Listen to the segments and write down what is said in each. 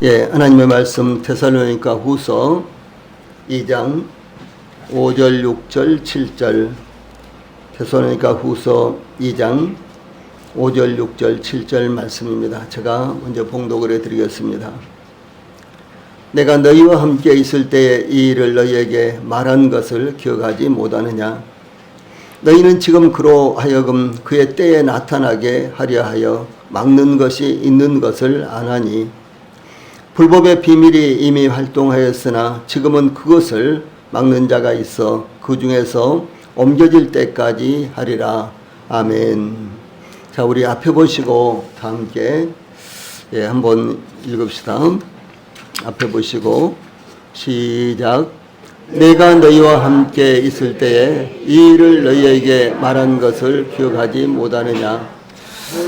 하나님의 말씀 데살로니가 후서 2장 5절, 6절, 7절. 데살로니가 후서 2장 5절, 6절, 7절 말씀입니다. 제가 먼저 봉독을 해드리겠습니다. 내가 너희와 함께 있을 때에 이 일을 너희에게 말한 것을 기억하지 못하느냐? 너희는 지금 그로 하여금 그의 때에 나타나게 하려 하여 막는 것이 있는 것을 아나니, 불법의 비밀이 이미 활동하였으나 지금은 그것을 막는 자가 있어 그 중에서 옮겨질 때까지 하리라. 아멘. 자, 우리 앞에 보시고 다 함께 한번 읽읍시다. 앞에 보시고 시작. 내가 너희와 함께 있을 때에 이 일을 너희에게 말한 것을 기억하지 못하느냐?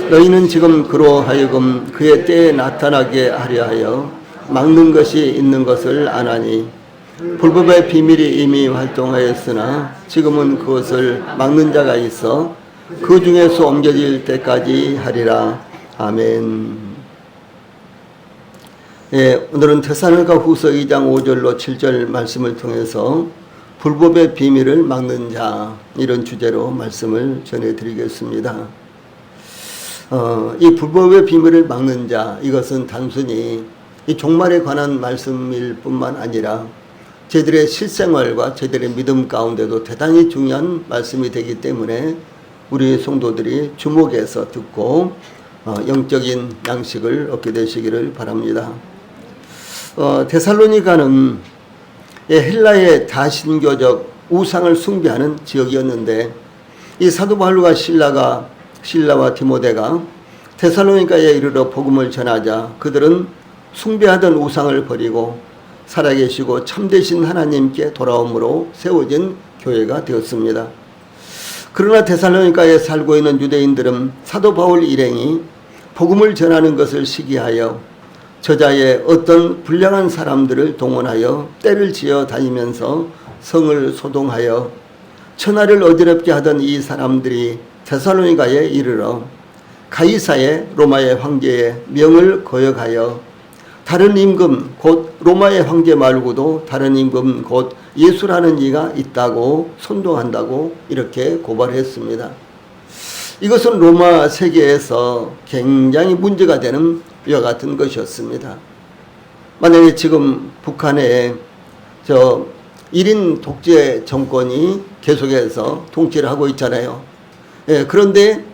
너희는 지금 그로 하여금 그의 때에 나타나게 하려 하여 막는 것이 있는 것을 아나니, 불법의 비밀이 이미 활동하였으나 지금은 그것을 막는 자가 있어 그 중에서 옮겨질 때까지 하리라. 아멘. 오늘은 데살로니가 후서 2장 5절로 7절 말씀을 통해서 불법의 비밀을 막는 자, 이런 주제로 말씀을 전해드리겠습니다. 이 불법의 비밀을 막는 자, 이것은 단순히 이 종말에 관한 말씀일 뿐만 아니라 저희들의 실생활과 저희들의 믿음 가운데도 대단히 중요한 말씀이 되기 때문에 우리 성도들이 주목해서 듣고 영적인 양식을 얻게 되시기를 바랍니다. 데살로니가는 헬라의 다신교적 우상을 숭배하는 지역이었는데, 이 사도 바울과 실라와 디모데가 데살로니가에 이르러 복음을 전하자 그들은 숭배하던 우상을 버리고 살아계시고 참되신 하나님께 돌아옴으로 세워진 교회가 되었습니다. 그러나 데살로니가에 살고 있는 유대인들은 사도 바울 일행이 복음을 전하는 것을 시기하여 저자의 어떤 불량한 사람들을 동원하여 떼를 지어 다니면서 성을 소동하여 천하를 어지럽게 하던 이 사람들이 데살로니가에 이르러 가이사의 로마의 황제의 명을 거역하여 다른 임금 곧 로마의 황제 말고도 다른 임금 곧 예수라는 이가 있다고 선동한다고 이렇게 고발했습니다. 이것은 로마 세계에서 굉장히 문제가 되는 이와 같은 것이었습니다. 만약에 지금 북한에 1인 독재 정권이 계속해서 통치를 하고 있잖아요. 그런데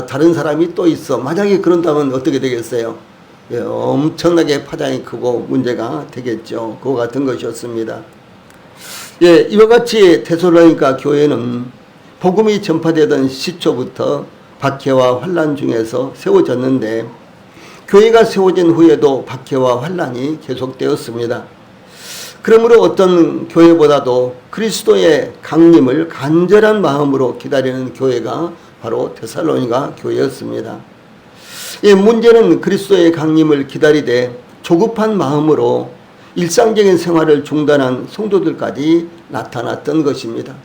다른 사람이 또 있어. 만약에 그런다면 어떻게 되겠어요? 엄청나게 파장이 크고 문제가 되겠죠. 그와 같은 것이었습니다. 이와 같이 데살로니가 교회는 복음이 전파되던 시초부터 박해와 환난 중에서 세워졌는데, 교회가 세워진 후에도 박해와 환난이 계속되었습니다. 그러므로 어떤 교회보다도 그리스도의 강림을 간절한 마음으로 기다리는 교회가 바로 데살로니가 교회였습니다. 문제는 그리스도의 강림을 기다리되 조급한 마음으로 일상적인 생활을 중단한 성도들까지 나타났던 것입니다.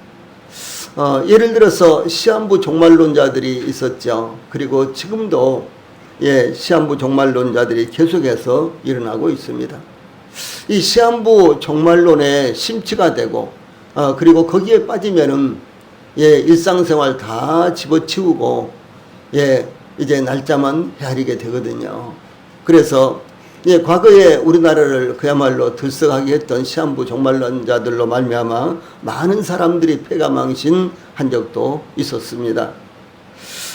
예를 들어서 시한부 종말론자들이 있었죠. 그리고 지금도 시한부 종말론자들이 계속해서 일어나고 있습니다. 이 시한부 종말론에 심취가 되고 그리고 거기에 빠지면은 일상생활 다 집어치우고 이제 날짜만 헤아리게 되거든요. 그래서 과거에 우리나라를 그야말로 들썩하게 했던 시한부 종말론자들로 말미암아 많은 사람들이 패가망신한 적도 있었습니다.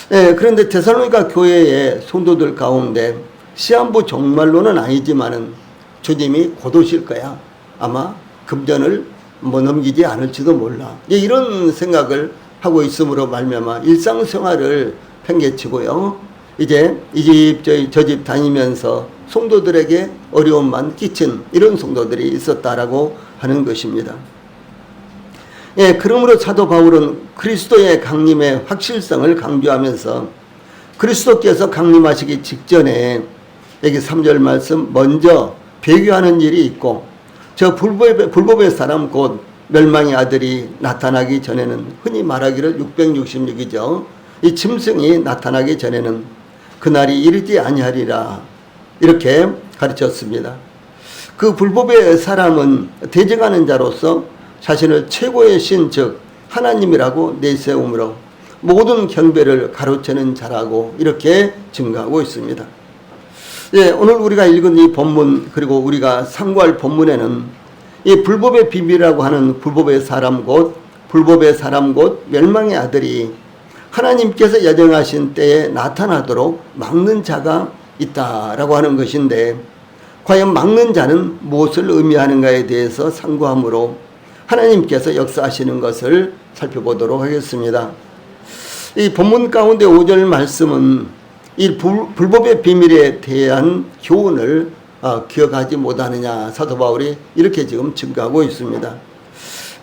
그런데 데살로니가 교회의 성도들 가운데 시한부 종말론은 아니지만은 주님이 곧 오실 거야. 아마 금전을 넘기지 않을지도 몰라. 이런 생각을 하고 있음으로 말미암아 일상생활을 팽개치고요. 이제 이 집 저 집 다니면서 성도들에게 어려움만 끼친 이런 성도들이 있었다라고 하는 것입니다. 그러므로 사도 바울은 그리스도의 강림의 확실성을 강조하면서 그리스도께서 강림하시기 직전에 여기 3절 말씀, 먼저 배교하는 일이 있고 저 불법의 사람 곧 멸망의 아들이 나타나기 전에는, 흔히 말하기를 666이죠. 이 짐승이 나타나기 전에는 그날이 이르지 아니하리라, 이렇게 가르쳤습니다. 그 불법의 사람은 대적하는 자로서 자신을 최고의 신 즉 하나님이라고 내세우므로 모든 경배를 가로채는 자라고 이렇게 증거하고 있습니다. 예, 오늘 우리가 읽은 이 본문 그리고 우리가 참고할 본문에는 이 불법의 비밀이라고 하는 불법의 사람 곧 멸망의 아들이 하나님께서 예정하신 때에 나타나도록 막는 자가 있다라고 하는 것인데, 과연 막는 자는 무엇을 의미하는가에 대해서 상고함으로 하나님께서 역사하시는 것을 살펴보도록 하겠습니다. 이 본문 가운데 5절 말씀은 이 불법의 비밀에 대한 교훈을 기억하지 못하느냐, 사도 바울이 이렇게 지금 증거하고 있습니다.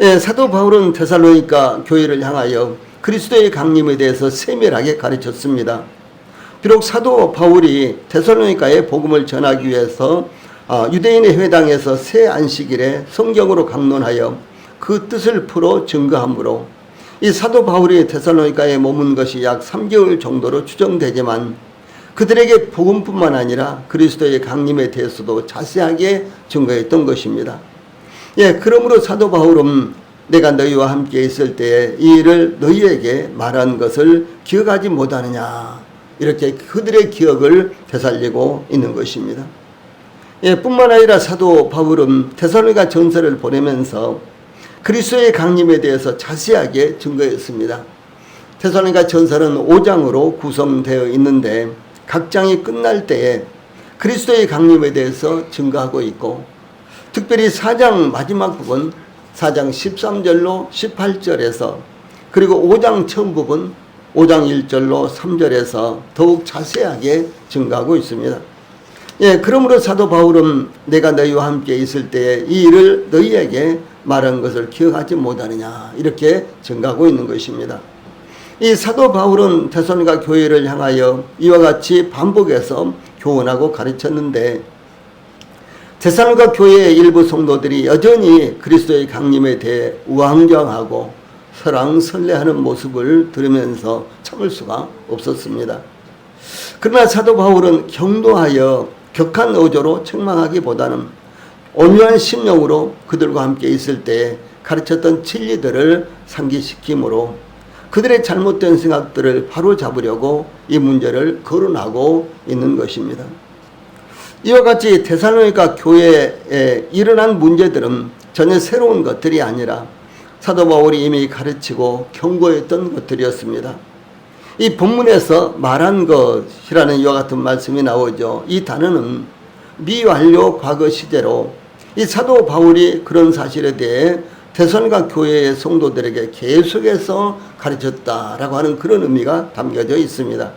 예, 사도 바울은 데살로니가 교회를 향하여 그리스도의 강림에 대해서 세밀하게 가르쳤습니다. 비록 사도 바울이 데살로니가에 복음을 전하기 위해서 유대인의 회당에서 새 안식일에 성경으로 강론하여 그 뜻을 풀어 증거하므로 이 사도 바울이 데살로니가에 머문 것이 약 3개월 정도로 추정되지만 그들에게 복음뿐만 아니라 그리스도의 강림에 대해서도 자세하게 증거했던 것입니다. 예, 그러므로 사도 바울은 내가 너희와 함께 있을 때에 이 일을 너희에게 말한 것을 기억하지 못하느냐, 이렇게 그들의 기억을 되살리고 있는 것입니다. 예, 뿐만 아니라 사도 바울은 데살로니가 전서를 보내면서 그리스도의 강림에 대해서 자세하게 증거했습니다. 데살로니가 전서는 5장으로 구성되어 있는데 각 장이 끝날 때에 그리스도의 강림에 대해서 증거하고 있고, 특별히 4장 마지막 부분 4장 13절로 18절에서 그리고 5장 처음 부분 5장 1절로 3절에서 더욱 자세하게 증거하고 있습니다. 예, 그러므로 사도 바울은 내가 너희와 함께 있을 때에 이 일을 너희에게 말한 것을 기억하지 못하느냐, 이렇게 증거하고 있는 것입니다. 이 사도 바울은 데살로니가 교회를 향하여 이와 같이 반복해서 교훈하고 가르쳤는데, 데살로니가 교회의 일부 성도들이 여전히 그리스도의 강림에 대해 우왕좌왕하고 설왕설래하는 모습을 들으면서 참을 수가 없었습니다. 그러나 사도 바울은 경도하여 격한 어조로 책망하기보다는 온유한 심령으로 그들과 함께 있을 때 가르쳤던 진리들을 상기시키므로 그들의 잘못된 생각들을 바로잡으려고 이 문제를 거론하고 있는 것입니다. 이와 같이 데살로니가 교회에 일어난 문제들은 전혀 새로운 것들이 아니라 사도 바울이 이미 가르치고 경고했던 것들이었습니다. 이 본문에서 말한 것이라는 이와 같은 말씀이 나오죠. 이 단어는 미완료 과거 시제로 이 사도 바울이 그런 사실에 대해 데살로니가 교회의 성도들에게 계속해서 가르쳤다라고 하는 그런 의미가 담겨져 있습니다.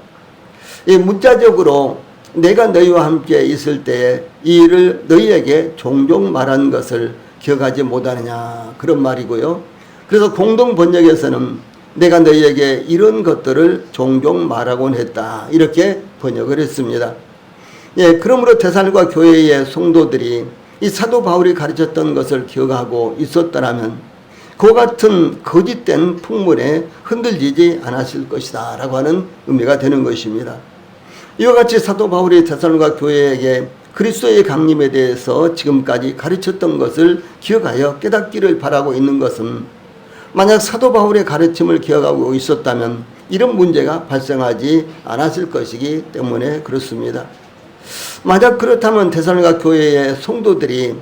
이 문자적으로 내가 너희와 함께 있을 때에 이 일을 너희에게 종종 말한 것을 기억하지 못하느냐, 그런 말이고요. 그래서 공동 번역에서는 내가 너희에게 이런 것들을 종종 말하곤 했다, 이렇게 번역을 했습니다. 예, 그러므로 데살로니가 교회의 성도들이 이 사도 바울이 가르쳤던 것을 기억하고 있었더라면 그와 같은 거짓된 풍문에 흔들리지 않았을 것이다 라고 하는 의미가 되는 것입니다. 이와 같이 사도 바울이 데살로니가 교회에게 그리스도의 강림에 대해서 지금까지 가르쳤던 것을 기억하여 깨닫기를 바라고 있는 것은, 만약 사도 바울의 가르침을 기억하고 있었다면 이런 문제가 발생하지 않았을 것이기 때문에 그렇습니다. 만약 그렇다면 데살로니가 교회의 성도들이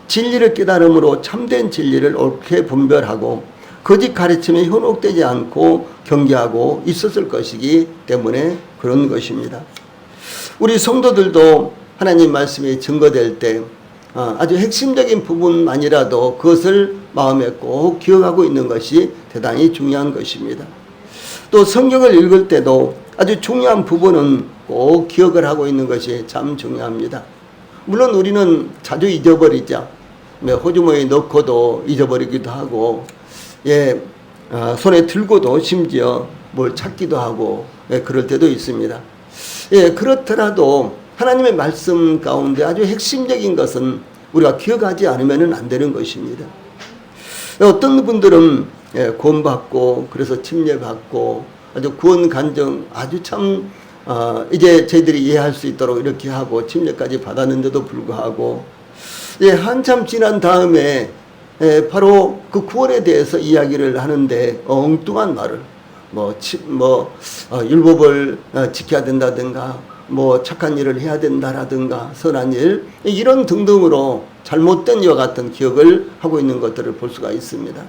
진리를 깨달음으로 참된 진리를 옳게 분별하고 거짓 가르침에 현혹되지 않고 경계하고 있었을 것이기 때문에 그런 것입니다. 우리 성도들도 하나님 말씀이 증거될 때 아주 핵심적인 부분만이라도 그것을 마음에 꼭 기억하고 있는 것이 대단히 중요한 것입니다. 또 성경을 읽을 때도 아주 중요한 부분은 꼭 기억을 하고 있는 것이 참 중요합니다. 물론 우리는 자주 잊어버리죠. 호주머니에 넣고도 잊어버리기도 하고, 손에 들고도 심지어 뭘 찾기도 하고, 그럴 때도 있습니다. 그렇더라도 하나님의 말씀 가운데 아주 핵심적인 것은 우리가 기억하지 않으면 안 되는 것입니다. 어떤 분들은 구원받고 그래서 침례받고 아주 구원 간증 아주 참 이제 저희들이 이해할 수 있도록 이렇게 하고 침례까지 받았는데도 불구하고 예, 한참 지난 다음에 바로 그 구원에 대해서 이야기를 하는데 엉뚱한 말을 율법을 지켜야 된다든가 착한 일을 해야 된다라든가 선한 일 이런 등등으로 잘못된 이와 같은 기억을 하고 있는 것들을 볼 수가 있습니다.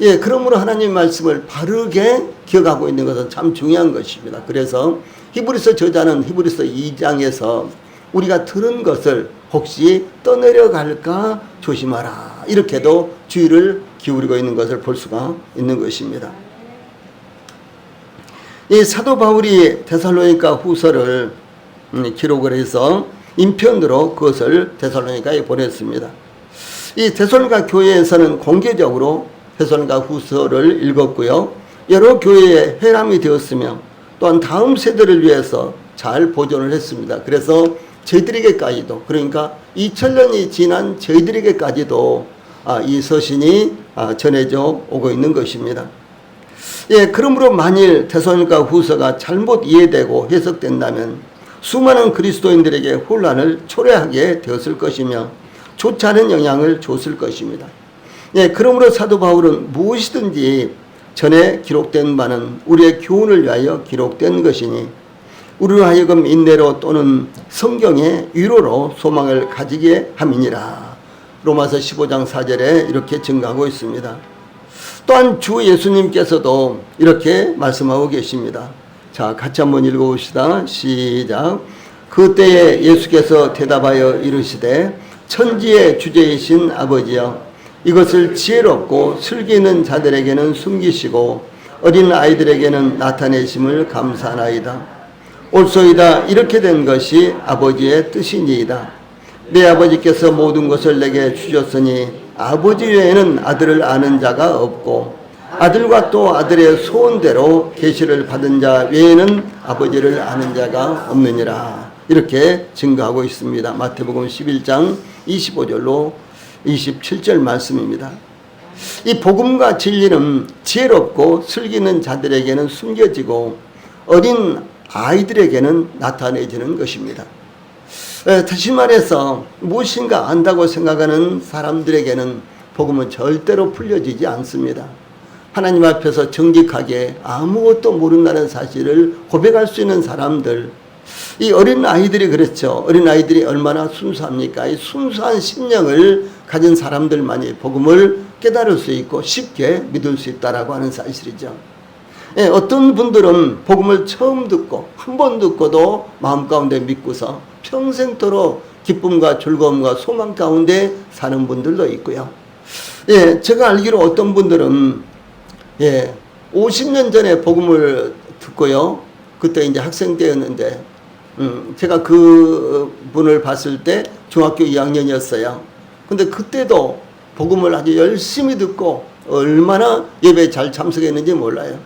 예, 그러므로 하나님 말씀을 바르게 기억하고 있는 것은 참 중요한 것입니다. 그래서 히브리서 저자는 히브리서 2장에서 우리가 들은 것을 혹시 떠내려갈까 조심하라 이렇게도 주의를 기울이고 있는 것을 볼 수가 있는 것입니다. 이 사도 바울이 데살로니가 후서를 기록을 해서 인편으로 그것을 데살로니가에 보냈습니다. 이 데살로니가 교회에서는 공개적으로 데살로니가 후서를 읽었고요. 여러 교회에 회람이 되었으며 또한 다음 세대를 위해서 잘 보존을 했습니다. 그래서 저희들에게까지도 그러니까 2000년이 지난 저희들에게까지도 이 서신이 전해져 오고 있는 것입니다. 예, 그러므로 만일 데살로니가 후서가 잘못 이해되고 해석된다면 수많은 그리스도인들에게 혼란을 초래하게 되었을 것이며 좋지 않은 영향을 줬을 것입니다. 예, 그러므로 사도 바울은 무엇이든지 전에 기록된 바는 우리의 교훈을 위하여 기록된 것이니 우리로 하여금 인내로 또는 성경의 위로로 소망을 가지게 함이니라. 로마서 15장 4절에 이렇게 증가하고 있습니다. 또한 주 예수님께서도 이렇게 말씀하고 계십니다. 자, 같이 한번 읽어봅시다. 시작. 그때에 예수께서 대답하여 이르시되 천지의 주제이신 아버지여 이것을 지혜롭고 슬기 있는 자들에게는 숨기시고 어린 아이들에게는 나타내심을 감사하나이다. 옳소이다. 이렇게 된 것이 아버지의 뜻이니이다. 내 아버지께서 모든 것을 내게 주셨으니 아버지 외에는 아들을 아는 자가 없고 아들과 또 아들의 소원대로 계시를 받은 자 외에는 아버지를 아는 자가 없느니라. 이렇게 증거하고 있습니다. 마태복음 11장 25절로 27절 말씀입니다. 이 복음과 진리는 지혜롭고 슬기는 자들에게는 숨겨지고 어린 아이들에게는 나타내지는 것입니다. 다시 말해서 무엇인가 안다고 생각하는 사람들에게는 복음은 절대로 풀려지지 않습니다. 하나님 앞에서 정직하게 아무것도 모른다는 사실을 고백할 수 있는 사람들, 이 어린 아이들이 그렇죠. 어린 아이들이 얼마나 순수합니까? 이 순수한 심령을 가진 사람들만이 복음을 깨달을 수 있고 쉽게 믿을 수 있다라고 하는 사실이죠. 예, 어떤 분들은 복음을 처음 듣고 한 번 듣고도 마음 가운데 믿고서 평생토록 기쁨과 즐거움과 소망 가운데 사는 분들도 있고요. 예, 제가 알기로 어떤 분들은 50년 전에 복음을 듣고요. 그때 이제 학생 때였는데 제가 그 분을 봤을 때 중학교 2학년이었어요. 근데 그때도 복음을 아주 열심히 듣고 얼마나 예배에 잘 참석했는지 몰라요.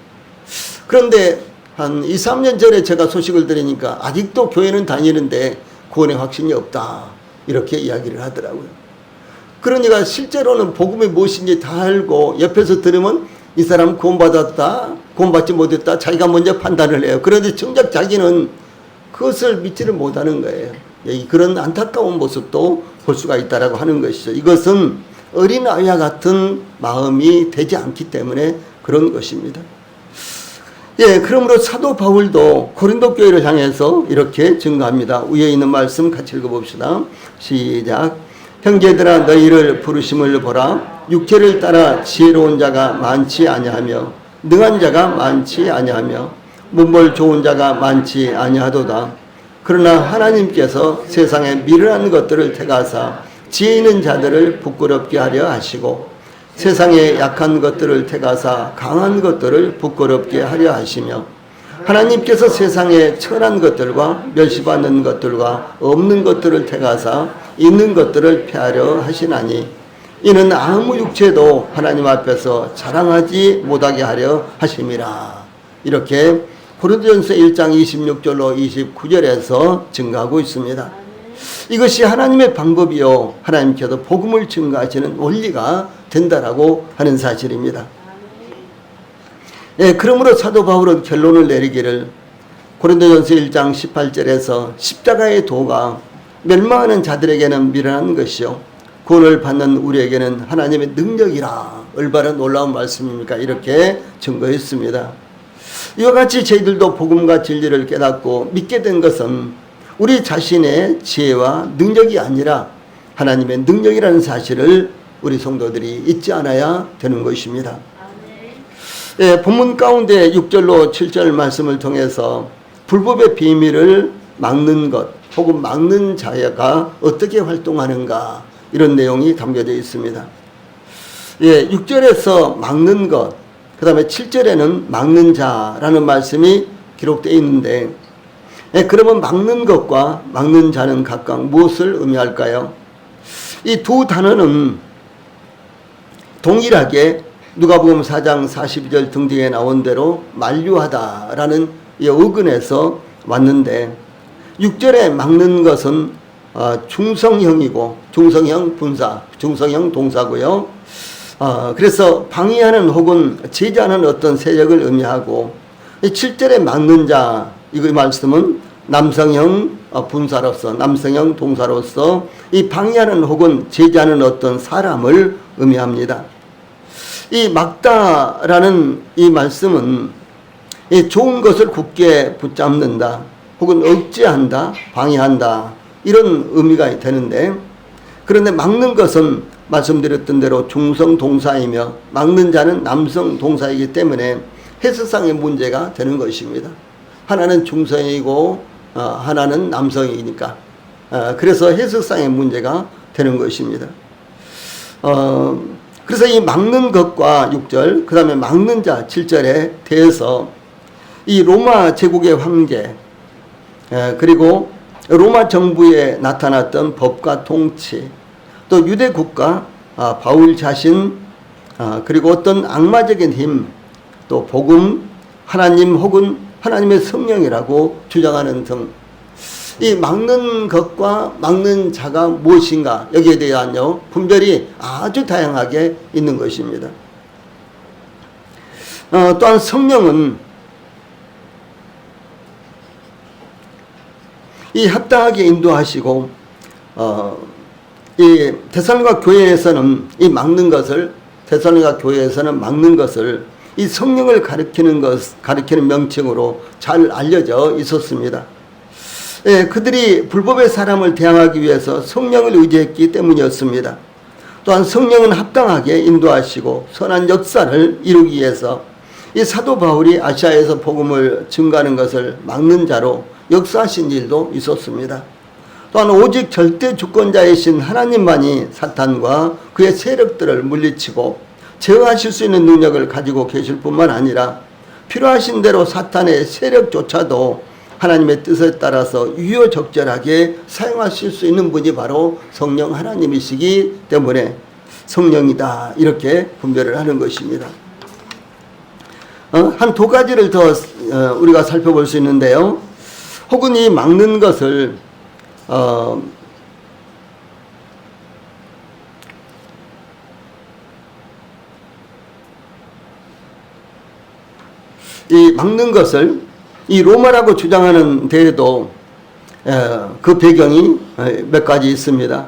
그런데 한 2, 3년 전에 제가 소식을 들으니까 아직도 교회는 다니는데 구원의 확신이 없다. 이렇게 이야기를 하더라고요. 그러니까 실제로는 복음이 무엇인지 다 알고 옆에서 들으면 이 사람 구원받았다, 구원받지 못했다 자기가 먼저 판단을 해요. 그런데 정작 자기는 그것을 믿지를 못하는 거예요. 그런 안타까운 모습도 볼 수가 있다라고 하는 것이죠. 이것은 어린아이와 같은 마음이 되지 않기 때문에 그런 것입니다. 예, 그러므로 사도 바울도 고린도 교회를 향해서 이렇게 증거합니다. 위에 있는 말씀 같이 읽어봅시다. 시작. 형제들아 너희를 부르심을 보라. 육체를 따라 지혜로운 자가 많지 아니하며 능한 자가 많지 아니하며 문벌 좋은 자가 많지 아니하도다. 그러나 하나님께서 세상에 미련한 것들을 택하사 지혜 있는 자들을 부끄럽게 하려 하시고 세상에 약한 것들을 택하사 강한 것들을 부끄럽게 하려 하시며 하나님께서 세상에 천한 것들과 멸시받는 것들과 없는 것들을 택하사 있는 것들을 폐하려 하시나니 이는 아무 육체도 하나님 앞에서 자랑하지 못하게 하려 하심이라. 이렇게 고린도전서 1장 26절로 29절에서 증가하고 있습니다. 이것이 하나님의 방법이요 하나님께서 복음을 증가하시는 원리가 된다라고 하는 사실입니다. 예, 그러므로 사도 바울은 결론을 내리기를 고린도전서 1장 18절에서 십자가의 도가 멸망하는 자들에게는 미련한 것이요 구원을 받는 우리에게는 하나님의 능력이라 얼마나 놀라운 말씀입니까? 이렇게 증거했습니다. 이와 같이 저희들도 복음과 진리를 깨닫고 믿게 된 것은 우리 자신의 지혜와 능력이 아니라 하나님의 능력이라는 사실을 우리 성도들이 잊지 않아야 되는 것입니다. 예, 본문 가운데 6절로 7절 말씀을 통해서 불법의 비밀을 막는 것 혹은 막는 자가 어떻게 활동하는가 이런 내용이 담겨져 있습니다. 예, 6절에서 막는 것, 그 다음에 7절에는 막는 자라는 말씀이 기록되어 있는데, 예, 그러면 막는 것과 막는 자는 각각 무엇을 의미할까요? 이 두 단어는 동일하게 누가복음 4장 42절 등등에 나온 대로 만류하다라는 이 어근에서 왔는데, 6절에 막는 것은 중성형이고 중성형 분사, 중성형 동사고요. 그래서 방해하는 혹은 제재하는 어떤 세력을 의미하고, 7절에 막는 자, 이 말씀은 남성형 분사로서, 남성형 동사로서 이 방해하는 혹은 제재하는 어떤 사람을 의미합니다. 이 막다라는 이 말씀은 이 좋은 것을 굳게 붙잡는다 혹은 억제한다, 방해한다 이런 의미가 되는데, 그런데 막는 것은 말씀드렸던 대로 중성 동사이며 막는 자는 남성 동사이기 때문에 해석상의 문제가 되는 것입니다. 하나는 중성이고 하나는 남성이니까 그래서 해석상의 문제가 되는 것입니다. 그래서 이 막는 것과 6절, 그 다음에 막는 자 7절에 대해서 이 로마 제국의 황제, 그리고 로마 정부에 나타났던 법과 통치, 또 유대 국가, 바울 자신, 그리고 어떤 악마적인 힘, 또 복음, 하나님 혹은 하나님의 성령이라고 주장하는 등 이 막는 것과 막는 자가 무엇인가 여기에 대한 분별이 아주 다양하게 있는 것입니다. 또한 성령은 이 합당하게 인도하시고 이 데살로니가 교회에서는 이 막는 것을 데살로니가 교회에서는 막는 것을 이 성령을 가리키는 명칭으로 잘 알려져 있었습니다. 예, 그들이 불법의 사람을 대항하기 위해서 성령을 의지했기 때문이었습니다. 또한 성령은 합당하게 인도하시고 선한 역사를 이루기 위해서 이 사도 바울이 아시아에서 복음을 증거하는 것을 막는 자로 역사하신 일도 있었습니다. 또한 오직 절대 주권자이신 하나님만이 사탄과 그의 세력들을 물리치고 제어하실 수 있는 능력을 가지고 계실 뿐만 아니라 필요하신 대로 사탄의 세력조차도 하나님의 뜻에 따라서 유효적절하게 사용하실 수 있는 분이 바로 성령 하나님이시기 때문에 성령이다 이렇게 분별을 하는 것입니다. 한 두 가지를 더 우리가 살펴볼 수 있는데요. 혹은 이 막는 것을 이 막는 것을 이 로마라고 주장하는 데에도 그 배경이 몇 가지 있습니다.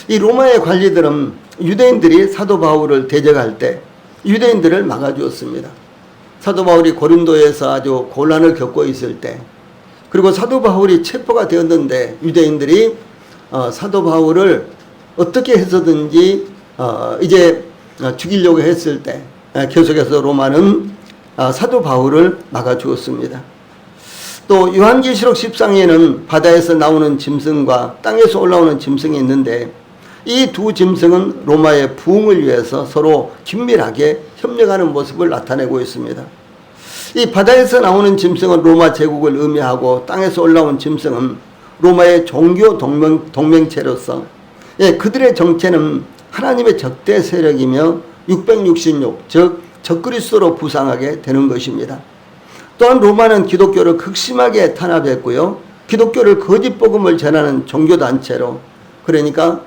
이 로마의 관리들은 유대인들이 사도 바울을 대적할 때 유대인들을 막아주었습니다. 사도 바울이 고린도에서 아주 곤란을 겪고 있을 때, 그리고 사도 바울이 체포가 되었는데 유대인들이 사도 바울을 어떻게 해서든지 이제 죽이려고 했을 때 계속해서 로마는 사도 바울을 막아주었습니다. 또 요한계시록 10장에는 바다에서 나오는 짐승과 땅에서 올라오는 짐승이 있는데 이 두 짐승은 로마의 부흥을 위해서 서로 긴밀하게 협력하는 모습을 나타내고 있습니다. 이 바다에서 나오는 짐승은 로마 제국을 의미하고 땅에서 올라온 짐승은 로마의 종교 동맹체로서 그들의 정체는 하나님의 적대 세력이며 666, 즉 적그리스도로 부상하게 되는 것입니다. 또한 로마는 기독교를 극심하게 탄압했고요. 기독교를 거짓 복음을 전하는 종교단체로, 그러니까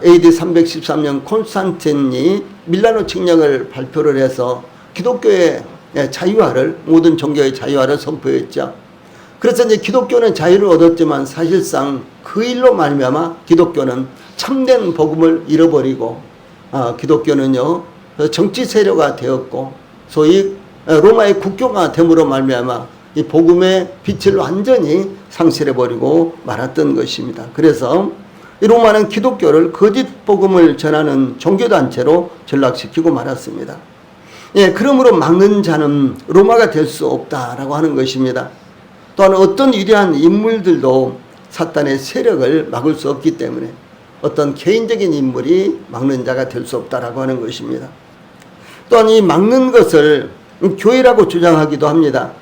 AD 313년 콘스탄틴이 밀라노 칙령을 발표를 해서 기독교의 자유화를, 모든 종교의 자유화를 선포했죠. 그래서 이제 기독교는 자유를 얻었지만 사실상 그 일로 말미암아 기독교는 참된 복음을 잃어버리고 기독교는요 정치 세력화 되었고 소위 로마의 국교가 됨으로 말미암아 이 복음의 빛을 완전히 상실해버리고 말았던 것입니다. 그래서 이 로마는 기독교를 거짓 복음을 전하는 종교단체로 전락시키고 말았습니다. 예, 그러므로 막는 자는 로마가 될 수 없다라고 하는 것입니다. 또한 어떤 위대한 인물들도 사탄의 세력을 막을 수 없기 때문에 어떤 개인적인 인물이 막는 자가 될 수 없다라고 하는 것입니다. 또한 이 막는 것을 교회라고 주장하기도 합니다.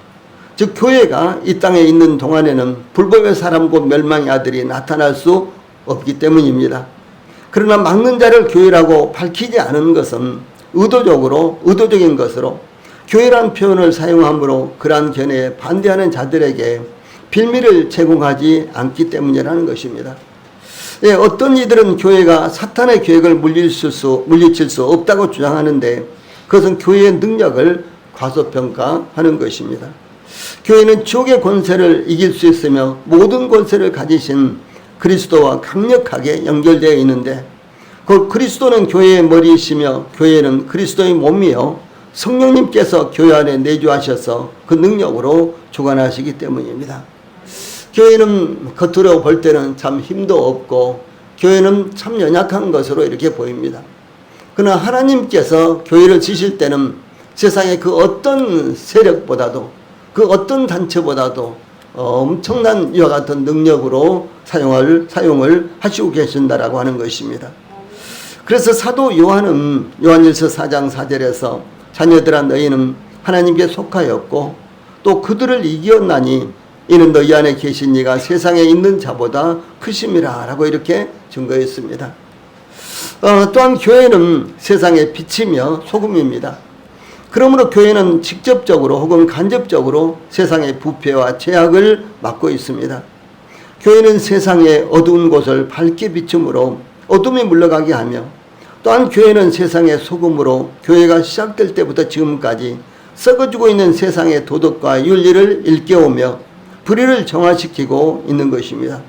즉 교회가 이 땅에 있는 동안에는 불법의 사람 곧 멸망의 아들이 나타날 수 없기 때문입니다. 그러나 막는 자를 교회라고 밝히지 않은 것은 의도적인 것으로 교회란 표현을 사용함으로 그러한 견해에 반대하는 자들에게 빌미를 제공하지 않기 때문이라는 것입니다. 예, 어떤 이들은 교회가 사탄의 계획을 물리칠 수 없다고 주장하는데 그것은 교회의 능력을 과소평가하는 것입니다. 교회는 지옥의 권세를 이길 수 있으며 모든 권세를 가지신 그리스도와 강력하게 연결되어 있는데 그 그리스도는 교회의 머리이시며 교회는 그리스도의 몸이요 성령님께서 교회 안에 내주하셔서 그 능력으로 주관하시기 때문입니다. 교회는 겉으로 볼 때는 참 힘도 없고 교회는 참 연약한 것으로 이렇게 보입니다. 그러나 하나님께서 교회를 지실 때는 세상의 그 어떤 세력보다도 그 어떤 단체보다도 엄청난 이와 같은 능력으로 사용을 하시고 계신다라고 하는 것입니다. 그래서 사도 요한은 요한일서 4장 4절에서 자녀들아 너희는 하나님께 속하였고 또 그들을 이기었나니 이는 너희 안에 계신 이가 세상에 있는 자보다 크심이라 라고 이렇게 증거했습니다. 또한 교회는 세상의 빛이며 소금입니다. 그러므로 교회는 직접적으로 혹은 간접적으로 세상의 부패와 죄악을 막고 있습니다. 교회는 세상의 어두운 곳을 밝게 비춤으로 어둠이 물러가게 하며 또한 교회는 세상의 소금으로 교회가 시작될 때부터 지금까지 썩어지고 있는 세상의 도덕과 윤리를 일깨우며 불의를 정화시키고 있는 것입니다.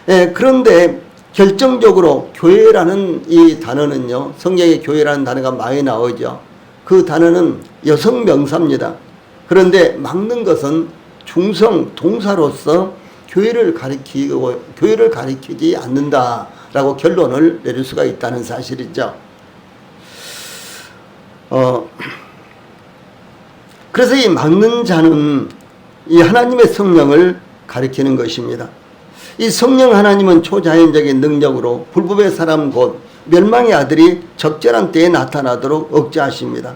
예, 그런데 결정적으로 교회라는 이 단어는요, 성경에 교회라는 단어가 많이 나오죠. 그 단어는 여성 명사입니다. 그런데 막는 것은 중성 동사로서 교회를 가리키지 않는다라고 결론을 내릴 수가 있다는 사실이죠. 그래서 이 막는 자는 이 하나님의 성령을 가리키는 것입니다. 이 성령 하나님은 초자연적인 능력으로 불법의 사람 곧 멸망의 아들이 적절한 때에 나타나도록 억제하십니다.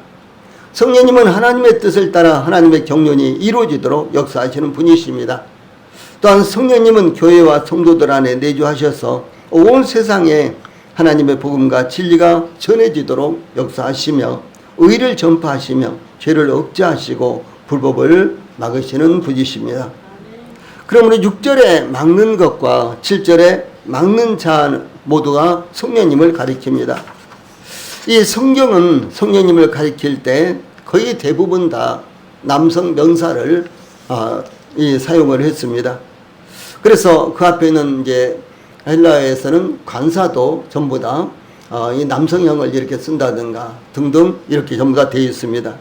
성령님은 하나님의 뜻을 따라 하나님의 경륜이 이루어지도록 역사하시는 분이십니다. 또한 성령님은 교회와 성도들 안에 내주하셔서 온 세상에 하나님의 복음과 진리가 전해지도록 역사하시며 의를 전파하시며 죄를 억제하시고 불법을 막으시는 분이십니다. 그러므로 6절에 막는 것과 7절에 막는 자 모두가 성령님을 가리킵니다. 이 성경은 성령님을 가리킬 때 거의 대부분 다 남성 명사를 사용을 했습니다. 그래서 그 앞에는 이제 헬라어에서는 관사도 전부 다 이 남성형을 이렇게 쓴다든가 등등 이렇게 전부 다 되어 있습니다.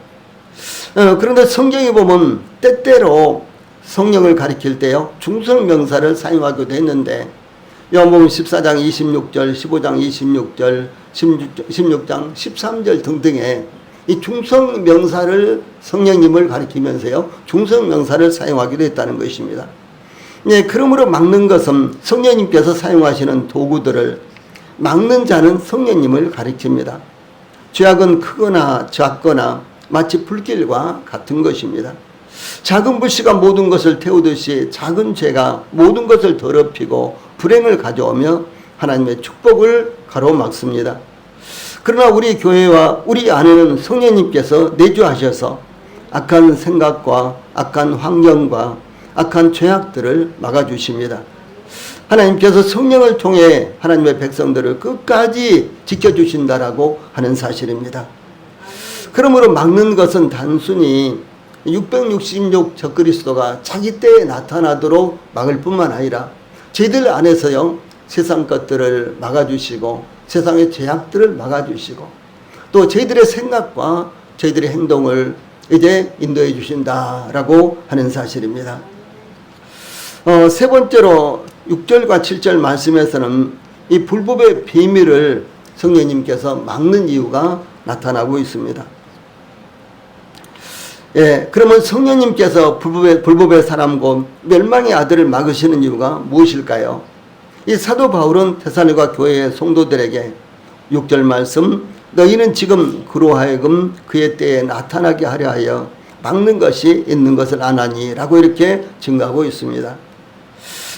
그런데 성경에 보면 때때로 성령을 가리킬 때요 중성 명사를 사용하기도 했는데 요한복음 14장 26절, 15장 26절, 16장 13절 등등의 이 중성 명사를 성령님을 가리키면서요 중성 명사를 사용하기도 했다는 것입니다. 예, 그러므로 막는 것은 성령님께서 사용하시는 도구들을 막는 자는 성령님을 가리킵니다. 죄악은 크거나 작거나 마치 불길과 같은 것입니다. 작은 불씨가 모든 것을 태우듯이 작은 죄가 모든 것을 더럽히고 불행을 가져오며 하나님의 축복을 가로막습니다. 그러나 우리 교회와 우리 안에는 성령님께서 내주하셔서 악한 생각과 악한 환경과 악한 죄악들을 막아주십니다. 하나님께서 성령을 통해 하나님의 백성들을 끝까지 지켜주신다라고 하는 사실입니다. 그러므로 막는 것은 단순히 666 적그리스도가 자기 때에 나타나도록 막을 뿐만 아니라 저희들 안에서요 세상 것들을 막아주시고 세상의 죄악들을 막아주시고 또 저희들의 생각과 저희들의 행동을 이제 인도해 주신다라고 하는 사실입니다. 세 번째로 6절과 7절 말씀에서는 이 불법의 비밀을 성령님께서 막는 이유가 나타나고 있습니다. 예, 그러면 성령님께서 불법의 사람 곧 멸망의 아들을 막으시는 이유가 무엇일까요? 이 사도 바울은 데살로니가 교회의 성도들에게 6절 말씀, 너희는 지금 그로 하여금 그의 때에 나타나게 하려 하여 막는 것이 있는 것을 아나니 라고 이렇게 증거하고 있습니다.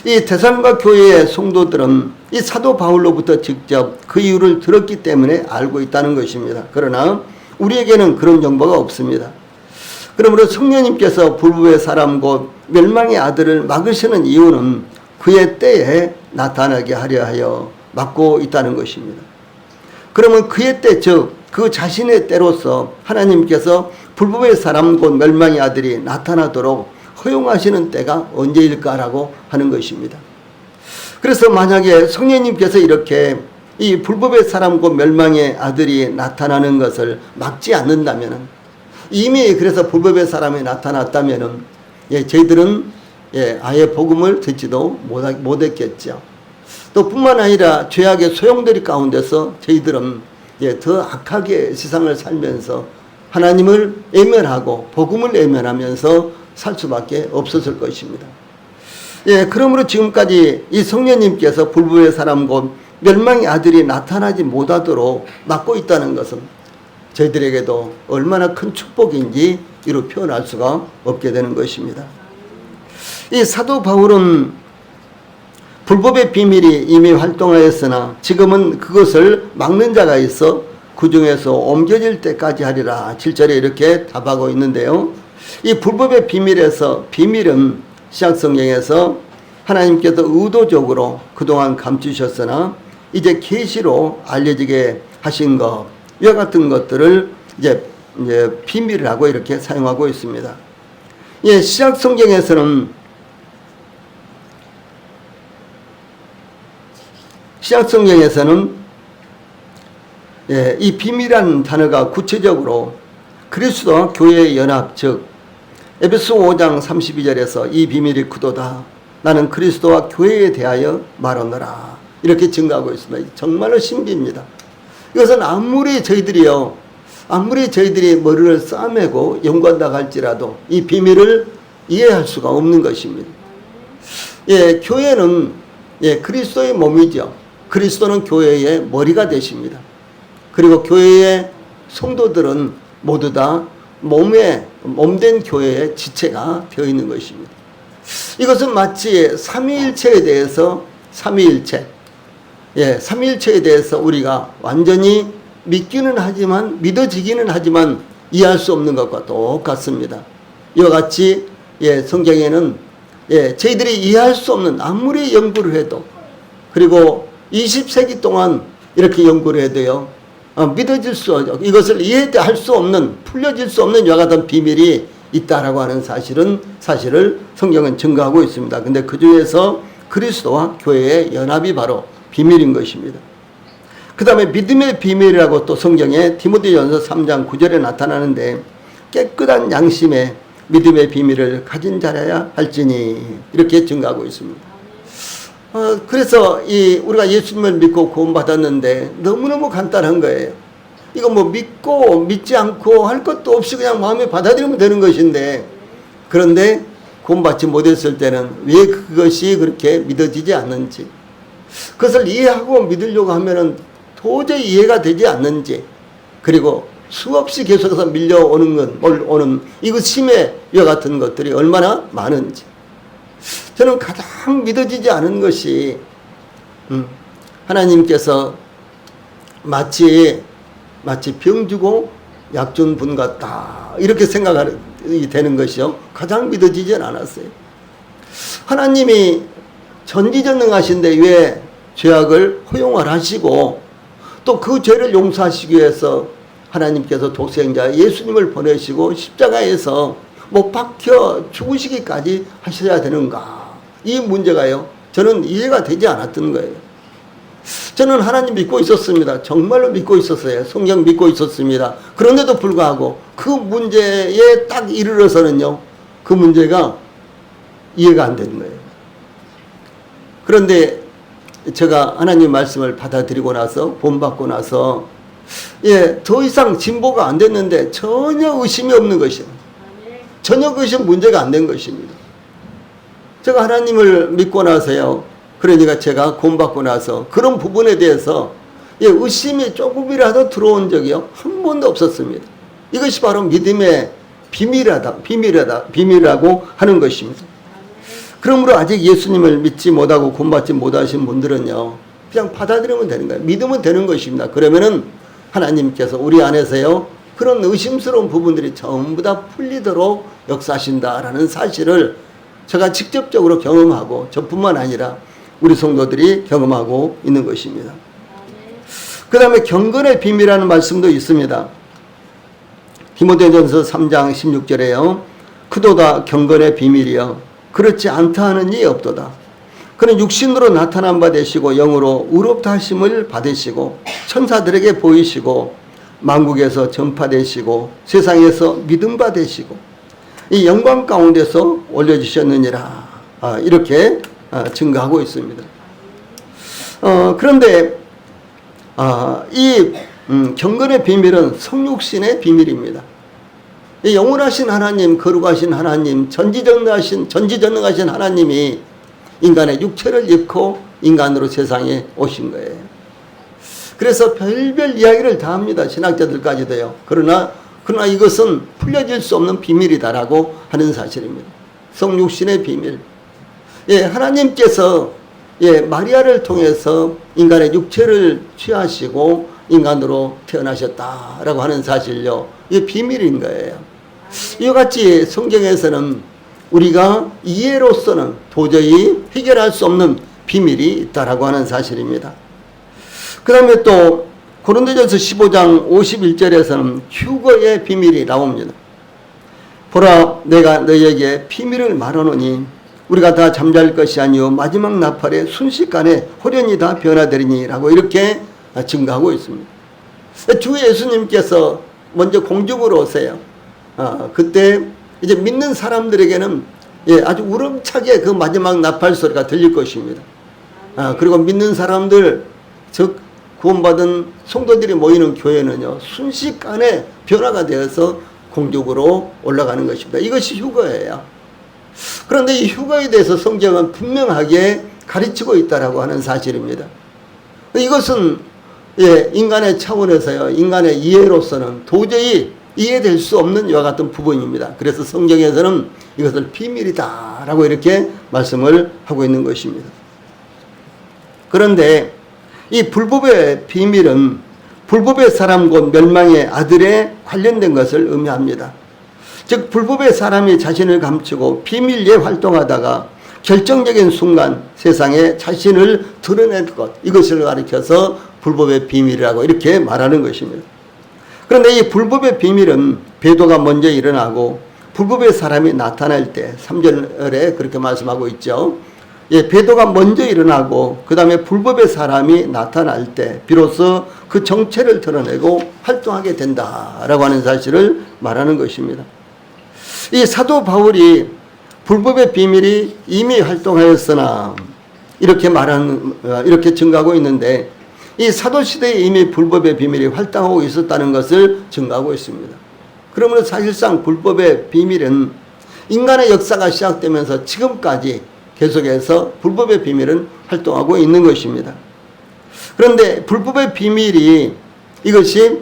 이 데살로니가 교회의 성도들은 이 사도 바울로부터 직접 그 이유를 들었기 때문에 알고 있다는 것입니다. 그러나 우리에게는 그런 정보가 없습니다. 그러므로 성령님께서 불법의 사람 곧 멸망의 아들을 막으시는 이유는 그의 때에 나타나게 하려 하여 막고 있다는 것입니다. 그러면 그의 때, 즉 그 자신의 때로서 하나님께서 불법의 사람 곧 멸망의 아들이 나타나도록 허용하시는 때가 언제일까라고 하는 것입니다. 그래서 만약에 성령님께서 이렇게 이 불법의 사람 곧 멸망의 아들이 나타나는 것을 막지 않는다면, 이미 그래서 불법의 사람이 나타났다면 저희들은 아예 복음을 듣지도 못했겠죠. 또 뿐만 아니라 죄악의 소용돌이 가운데서 저희들은 더 악하게 세상을 살면서 하나님을 외면하고 복음을 외면하면서 살 수밖에 없었을 것입니다. 그러므로 지금까지 이 성령님께서 불법의 사람 곧 멸망의 아들이 나타나지 못하도록 막고 있다는 것은 저희들에게도 얼마나 큰 축복인지 이루 표현할 수가 없게 되는 것입니다. 이 사도 바울은 불법의 비밀이 이미 활동하였으나 지금은 그것을 막는 자가 있어 그 중에서 옮겨질 때까지 하리라 7절에 이렇게 답하고 있는데요. 이 불법의 비밀은 신약성경에서 하나님께서 의도적으로 그동안 감추셨으나 이제 계시로 알려지게 하신 것, 이와 같은 것들을 이제 비밀이라고 이렇게 사용하고 있습니다. 신약성경에서는 이 비밀이라는 단어가 구체적으로 그리스도와 교회의 연합, 즉 에베소 5장 32절에서 이 비밀이 크도다. 나는 그리스도와 교회에 대하여 말하노라. 이렇게 증거하고 있습니다. 정말로 신비입니다. 이것은 아무리 저희들이 머리를 싸매고 연구한다고 할지라도 이 비밀을 이해할 수가 없는 것입니다. 교회는 그리스도의 몸이죠. 그리스도는 교회의 머리가 되십니다. 그리고 교회의 성도들은 모두 다 몸된 교회의 지체가 되어 있는 것입니다. 이것은 마치 삼위일체에 대해서 삼위일체에 대해서 우리가 완전히 믿어지기는 하지만 이해할 수 없는 것과 똑같습니다. 이와 같이 성경에는 저희들이 이해할 수 없는, 아무리 연구를 해도, 그리고 20세기 동안 이렇게 연구를 해도요, 이것을 이해할 수 없는, 풀려질 수 없는 이와 같은 비밀이 있다라고 하는 사실을 성경은 증거하고 있습니다. 근데 그 중에서 그리스도와 교회의 연합이 바로 비밀인 것입니다. 그 다음에 믿음의 비밀이라고 또 성경에 디모데전서 3장 9절에 나타나는데, 깨끗한 양심에 믿음의 비밀을 가진 자라야 할지니 이렇게 증거하고 있습니다. 그래서 우리가 예수님을 믿고 구원받았는데 너무너무 간단한 거예요. 이거 믿고 믿지 않고 할 것도 없이 그냥 마음에 받아들이면 되는 것인데, 그런데 구원받지 못했을 때는 왜 그것이 그렇게 믿어지지 않는지, 그것을 이해하고 믿으려고 하면은 도저히 이해가 되지 않는지, 그리고 수없이 계속해서 밀려오는 이거 심해와 같은 것들이 얼마나 많은지, 저는 가장 믿어지지 않은 것이 하나님께서 마치 병 주고 약 준 분 같다 이렇게 생각이 되는 것이요, 가장 믿어지지 않았어요. 하나님이 전지전능하신데 왜 죄악을 허용을 하시고 또 그 죄를 용서하시기 위해서 하나님께서 독생자 예수님을 보내시고 십자가에서 못 박혀 죽으시기까지 하셔야 되는가? 이 문제가요, 저는 이해가 되지 않았던 거예요. 저는 하나님 믿고 있었습니다. 정말로 믿고 있었어요. 성경 믿고 있었습니다. 그런데도 불구하고 그 문제에 딱 이르러서는요, 그 문제가 이해가 안 되는 거예요. 그런데 제가 하나님 말씀을 받아들이고 나서, 본받고 나서, 더 이상 진보가 안 됐는데 전혀 의심이 없는 것이에요. 전혀 그것이 문제가 안 된 것입니다. 제가 하나님을 믿고 나서요, 그러니까 제가 구원받고 나서 그런 부분에 대해서 의심이 조금이라도 들어온 적이요 한 번도 없었습니다. 이것이 바로 믿음의 비밀이라고 하는 것입니다. 그러므로 아직 예수님을 믿지 못하고 구원받지 못하신 분들은요, 그냥 받아들이면 되는 거예요. 믿으면 되는 것입니다. 그러면은 하나님께서 우리 안에서요, 그런 의심스러운 부분들이 전부 다 풀리도록 역사하신다라는 사실을 제가 직접적으로 경험하고, 저뿐만 아니라 우리 성도들이 경험하고 있는 것입니다. 그 다음에 경건의 비밀이라는 말씀도 있습니다. 디모데전서 3장 16절에요. 그도다 경건의 비밀이여 그렇지 않다 하는 이 없도다. 그는 육신으로 나타난 바 되시고 영으로 의롭다 하심을 받으시고 천사들에게 보이시고 만국에서 전파되시고 세상에서 믿음 받으시고 이 영광 가운데서 올려주셨느니라. 이렇게 증거하고 있습니다. 그런데 이 경건의 비밀은 성육신의 비밀입니다. 영원하신 하나님, 거룩하신 하나님, 전지전능하신 하나님이 인간의 육체를 입고 인간으로 세상에 오신 거예요. 그래서 별별 이야기를 다 합니다. 신학자들까지도요. 그러나 이것은 풀려질 수 없는 비밀이다라고 하는 사실입니다. 성육신의 비밀. 하나님께서 마리아를 통해서 인간의 육체를 취하시고 인간으로 태어나셨다라고 하는 사실요, 이게 비밀인 거예요. 이와 같이 성경에서는 우리가 이해로서는 도저히 해결할 수 없는 비밀이 있다라고 하는 사실입니다. 그 다음에 또 고린도전서 15장 51절에서는 휴거의 비밀이 나옵니다. 보라, 내가 너희에게 비밀을 말하노니 우리가 다 잠잘 것이 아니요 마지막 나팔에 순식간에 호련히 다 변화되리니 라고 이렇게 증거하고 있습니다. 주 예수님께서 먼저 공중으로 오세요. 그때 이제 믿는 사람들에게는 아주 우렁차게 그 마지막 나팔 소리가 들릴 것입니다. 그리고 믿는 사람들, 즉 구원받은 성도들이 모이는 교회는요, 순식간에 변화가 되어서 공중으로 올라가는 것입니다. 이것이 휴거예요. 그런데 이 휴거에 대해서 성경은 분명하게 가르치고 있다라고 하는 사실입니다. 이것은 인간의 차원에서요, 인간의 이해로서는 도저히 이해될 수 없는 이와 같은 부분입니다. 그래서 성경에서는 이것을 비밀이다라고 이렇게 말씀을 하고 있는 것입니다. 그런데 이 불법의 비밀은 불법의 사람 곧 멸망의 아들에 관련된 것을 의미합니다. 즉 불법의 사람이 자신을 감추고 비밀리에 활동하다가 결정적인 순간 세상에 자신을 드러낸 것, 이것을 가리켜서 불법의 비밀이라고 이렇게 말하는 것입니다. 그런데 이 불법의 비밀은 배도가 먼저 일어나고 불법의 사람이 나타날 때 3절에 그렇게 말씀하고 있죠. 배도가 먼저 일어나고 그 다음에 불법의 사람이 나타날 때 비로소 그 정체를 드러내고 활동하게 된다라고 하는 사실을 말하는 것입니다. 이 사도 바울이 불법의 비밀이 이미 활동하였으나 이렇게 증거하고 있는데, 이 사도시대에 이미 불법의 비밀이 활동하고 있었다는 것을 증거하고 있습니다. 그러므로 사실상 불법의 비밀은 인간의 역사가 시작되면서 지금까지 계속해서 불법의 비밀은 활동하고 있는 것입니다. 그런데 불법의 비밀이, 이것이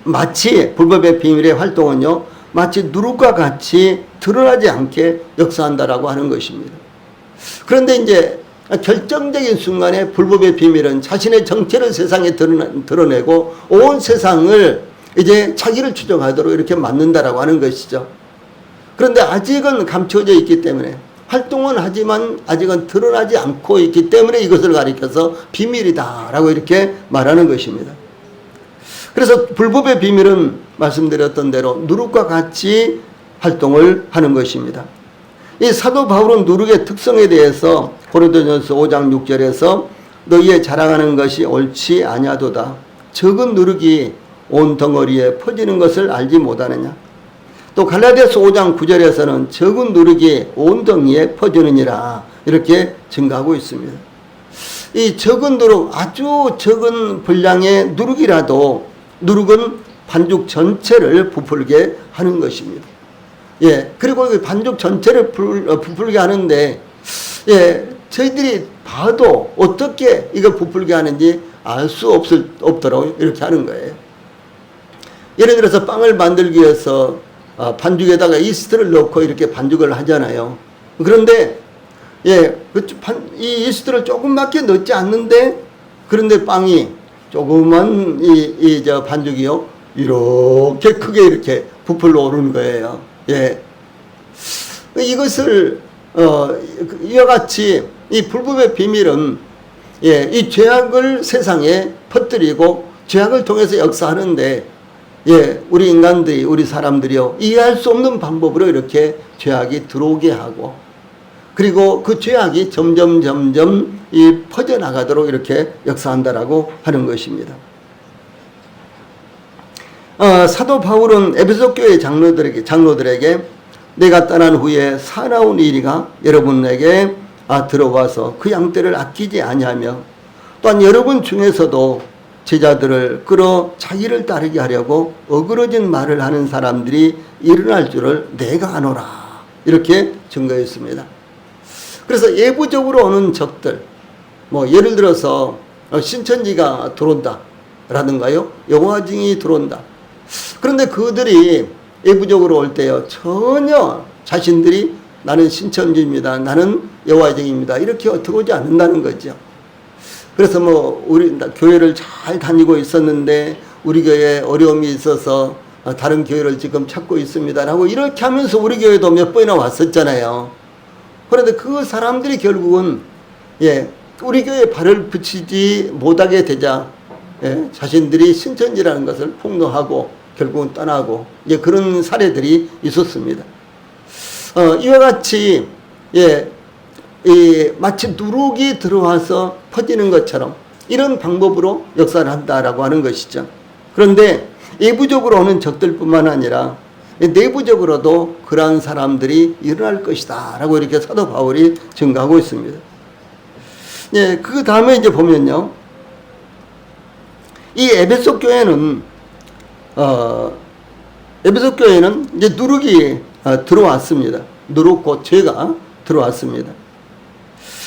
마치 불법의 비밀의 활동은요, 마치 누룩과 같이 드러나지 않게 역사한다라고 하는 것입니다. 그런데 이제 결정적인 순간에 불법의 비밀은 자신의 정체를 세상에 드러내고 온 세상을 이제 자기를 추종하도록 이렇게 만든다라고 하는 것이죠. 그런데 아직은 감춰져 있기 때문에, 활동은 하지만 아직은 드러나지 않고 있기 때문에 이것을 가리켜서 비밀이다라고 이렇게 말하는 것입니다. 그래서 불법의 비밀은 말씀드렸던 대로 누룩과 같이 활동을 하는 것입니다. 이 사도 바울은 누룩의 특성에 대해서 고린도전서 5장 6절에서 너희의 자랑하는 것이 옳지 아니하도다. 적은 누룩이 온 덩어리에 퍼지는 것을 알지 못하느냐. 또 갈라디아서 5장 9절에서는 적은 누룩이 온 덩이에 퍼지느니라 이렇게 증가하고 있습니다. 이 적은 누룩, 아주 적은 분량의 누룩이라도 누룩은 반죽 전체를 부풀게 하는 것입니다. 예, 그리고 그 반죽 전체를 부풀게 하는데, 예, 저희들이 봐도 어떻게 이걸 부풀게 하는지 알 수 없도록 이렇게 하는 거예요. 예를 들어서 빵을 만들기 위해서 반죽에다가 이스트를 넣고 이렇게 반죽을 하잖아요. 그런데 예, 이 이스트를 조금밖에 넣지 않는데, 그런데 빵이 조그만 저 반죽이요, 이렇게 크게 이렇게 부풀러 오르는 거예요. 예. 이것을, 이와 같이 이 불법의 비밀은, 예, 이 죄악을 세상에 퍼뜨리고 죄악을 통해서 역사하는데, 예, 우리 인간들이, 우리 사람들이요, 이해할 수 없는 방법으로 이렇게 죄악이 들어오게 하고, 그리고 그 죄악이 점점 이 퍼져나가도록 이렇게 역사한다라고 하는 것입니다. 사도 바울은 에베소 교회 장로들에게 내가 떠난 후에 사나운 이리가 여러분에게 들어와서 그 양떼를 아끼지 아니하며, 또한 여러분 중에서도 제자들을 끌어 자기를 따르게 하려고 어그러진 말을 하는 사람들이 일어날 줄을 내가 아노라 이렇게 증거했습니다. 그래서 예부적으로 오는 적들, 뭐 예를 들어서 신천지가 들어온다 라든가요, 여호와 증인이 들어온다. 그런데 그들이 예부적으로 올 때요, 전혀 자신들이 나는 신천지입니다, 나는 여호와 증인입니다 이렇게 들어오지 않는다는 거죠. 그래서 뭐 우리 교회를 잘 다니고 있었는데 우리 교회에 어려움이 있어서 다른 교회를 지금 찾고 있습니다 라고 이렇게 하면서 우리 교회도 몇 번이나 왔었잖아요. 그런데 그 사람들이 결국은, 예, 우리 교회에 발을 붙이지 못하게 되자, 예, 자신들이 신천지라는 것을 폭로하고 결국은 떠나고, 예, 그런 사례들이 있었습니다. 이와 같이, 예, 마치 누룩이 들어와서 퍼지는 것처럼 이런 방법으로 역사를 한다라고 하는 것이죠. 그런데 외부적으로 오는 적들뿐만 아니라 내부적으로도 그러한 사람들이 일어날 것이다 라고 이렇게 사도 바울이 증거하고 있습니다. 예, 그 다음에 이제 보면요, 이 에베소 교회는 이제 누룩이 들어왔습니다. 누룩 곧 죄가 들어왔습니다.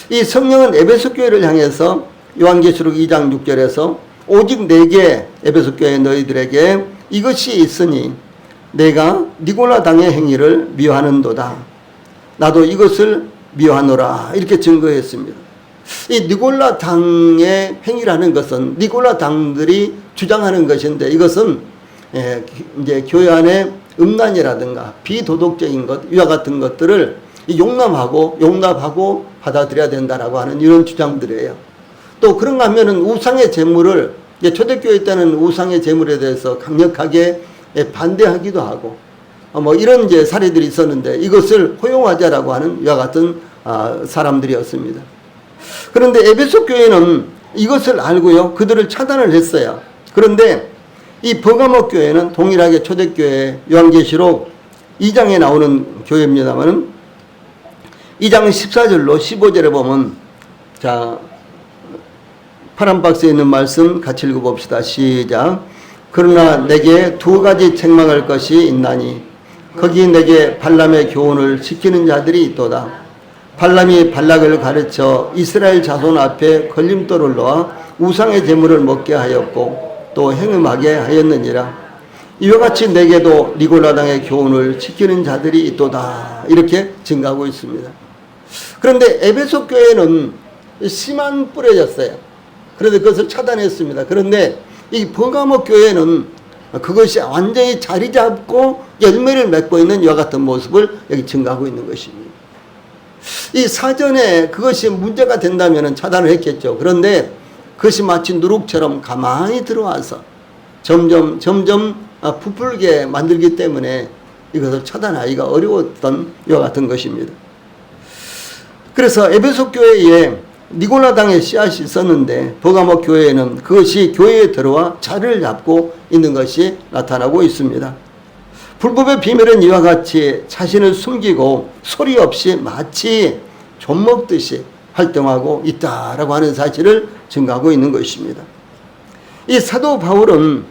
이 성령은 에베소 교회를 향해서 요한계시록 2장 6절에서 오직 내게, 에베소 교회 너희들에게 이것이 있으니 내가 니골라 당의 행위를 미워하는도다. 나도 이것을 미워하노라 이렇게 증거했습니다. 이 니골라 당의 행위라는 것은 니골라 당들이 주장하는 것인데, 이것은 이제 교회 안에 음란이라든가 비도덕적인 것, 이와 같은 것들을 용납하고 받아들여야 된다라고 하는 이런 주장들이에요. 또 그런가 하면은 우상의 제물을, 초대교회 때는 우상의 제물에 대해서 강력하게 반대하기도 하고, 뭐 이런 이제 사례들이 있었는데 이것을 허용하자라고 하는 이와 같은 사람들이었습니다. 그런데 에베소 교회는 이것을 알고요, 그들을 차단을 했어요. 그런데 이 버가모 교회는 동일하게 초대교회 요한계시록 2장에 나오는 교회입니다만은 2장 14절로 15절에 보면, 자, 파란 박스에 있는 말씀 같이 읽어봅시다. 시작. 그러나 내게 두 가지 책망할 것이 있나니 거기 내게 발람의 교훈을 지키는 자들이 있도다. 발람이 발락을 가르쳐 이스라엘 자손 앞에 걸림돌을 놓아 우상의 제물을 먹게 하였고 또 행음하게 하였느니라. 이와 같이 내게도 니골라당의 교훈을 지키는 자들이 있도다. 이렇게 증가하고 있습니다. 그런데 에베소 교회는 씨만 뿌려졌어요. 그런데 그것을 차단했습니다. 그런데 이 버가모 교회는 그것이 완전히 자리 잡고 열매를 맺고 있는 이와 같은 모습을 여기 증가하고 있는 것입니다. 이 사전에 그것이 문제가 된다면 차단을 했겠죠. 그런데 그것이 마치 누룩처럼 가만히 들어와서 점점 부풀게 만들기 때문에 이것을 차단하기가 어려웠던 이와 같은 것입니다. 그래서 에베소 교회에 니고라당의 씨앗이 있었는데 버가모 교회에는 그것이 교회에 들어와 자리를 잡고 있는 것이 나타나고 있습니다. 불법의 비밀은 이와 같이 자신을 숨기고 소리 없이 마치 좀 먹듯이 활동하고 있다라고 하는 사실을 증거하고 있는 것입니다. 이 사도 바울은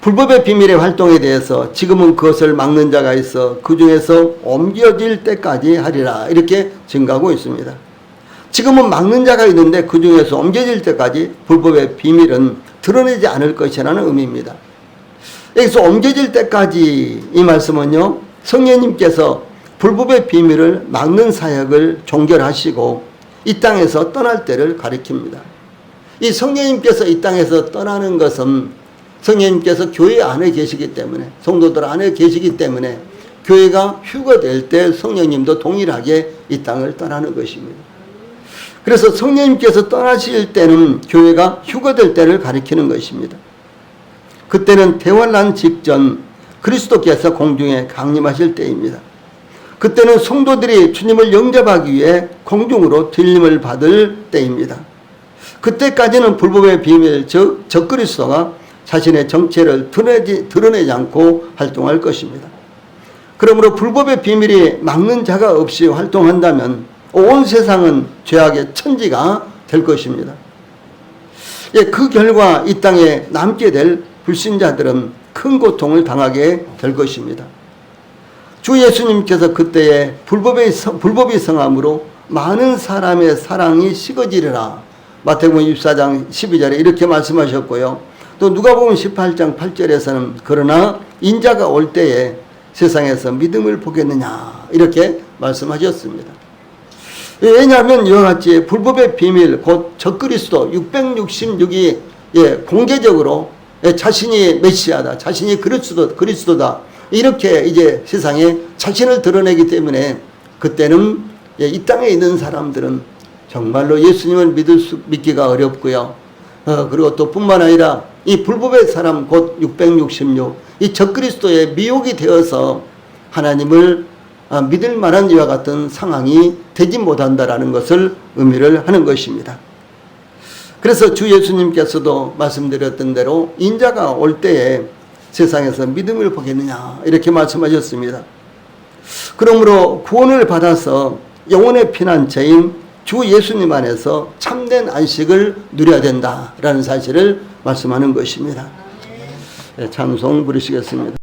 불법의 비밀의 활동에 대해서 지금은 그것을 막는 자가 있어 그 중에서 옮겨질 때까지 하리라 이렇게 증거하고 있습니다. 지금은 막는 자가 있는데 그 중에서 옮겨질 때까지 불법의 비밀은 드러내지 않을 것이라는 의미입니다. 여기서 옮겨질 때까지 이 말씀은요, 성령님께서 불법의 비밀을 막는 사역을 종결하시고 이 땅에서 떠날 때를 가리킵니다. 이 성령님께서 이 땅에서 떠나는 것은 성령님께서 교회 안에 계시기 때문에, 성도들 안에 계시기 때문에 교회가 휴거될 때 성령님도 동일하게 이 땅을 떠나는 것입니다. 그래서 성령님께서 떠나실 때는 교회가 휴거될 때를 가리키는 것입니다. 그때는 대환란 직전 그리스도께서 공중에 강림하실 때입니다. 그때는 성도들이 주님을 영접하기 위해 공중으로 들림을 받을 때입니다. 그때까지는 불법의 비밀, 즉 적그리스도가 자신의 정체를 드러내지 않고 활동할 것입니다. 그러므로 불법의 비밀이 막는 자가 없이 활동한다면 온 세상은 죄악의 천지가 될 것입니다. 그 결과 이 땅에 남게 될 불신자들은 큰 고통을 당하게 될 것입니다. 주 예수님께서 그때에 불법이 성함으로 많은 사람의 사랑이 식어지리라. 마태복음 24장 12절에 이렇게 말씀하셨고요. 또 누가복음 18장 8절에서는 그러나 인자가 올 때에 세상에서 믿음을 보겠느냐 이렇게 말씀하셨습니다. 왜냐하면 이와 같이 불법의 비밀 곧 적그리스도 666이 공개적으로 자신이 메시아다, 자신이 그리스도다 이렇게 이제 세상에 자신을 드러내기 때문에 그때는 이 땅에 있는 사람들은 정말로 예수님을 믿기가 어렵고요. 그리고 또 뿐만 아니라 이 불법의 사람 곧 666, 이 적그리스도의 미혹이 되어서 하나님을 믿을 만한 이와 같은 상황이 되지 못한다라는 것을 의미를 하는 것입니다. 그래서 주 예수님께서도 말씀드렸던 대로 인자가 올 때에 세상에서 믿음을 보겠느냐 이렇게 말씀하셨습니다. 그러므로 구원을 받아서 영혼의 피난처인 주 예수님 안에서 참된 안식을 누려야 된다라는 사실을 말씀하는 것입니다. 찬송 부르시겠습니다.